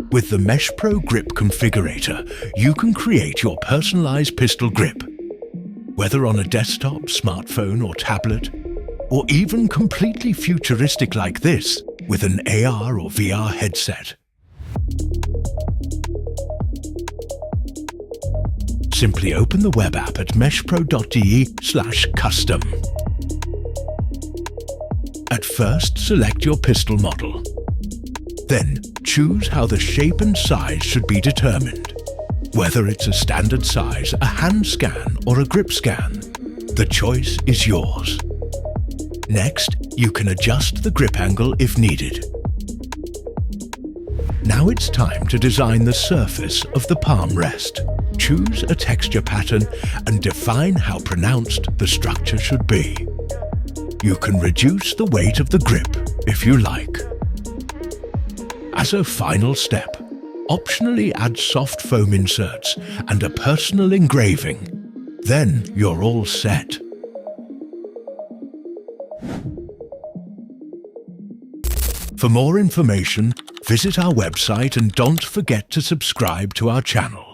With the MESHPRO Grip Configurator, you can create your personalized pistol grip. Whether on a desktop, smartphone or tablet, or even completely futuristic like this with an AR or VR headset. Simply open the web app at meshpro.de/custom. At first, select your pistol model. Then, choose how the shape and size should be determined. Whether it's a standard size, a hand scan, or a grip scan, the choice is yours. Next, you can adjust the grip angle if needed. Now it's time to design the surface of the palm rest. Choose a texture pattern and define how pronounced the structure should be. You can reduce the weight of the grip if you like. As a final step, optionally add soft foam inserts and a personal engraving. Then you're all set. For more information, visit our website and don't forget to subscribe to our channel.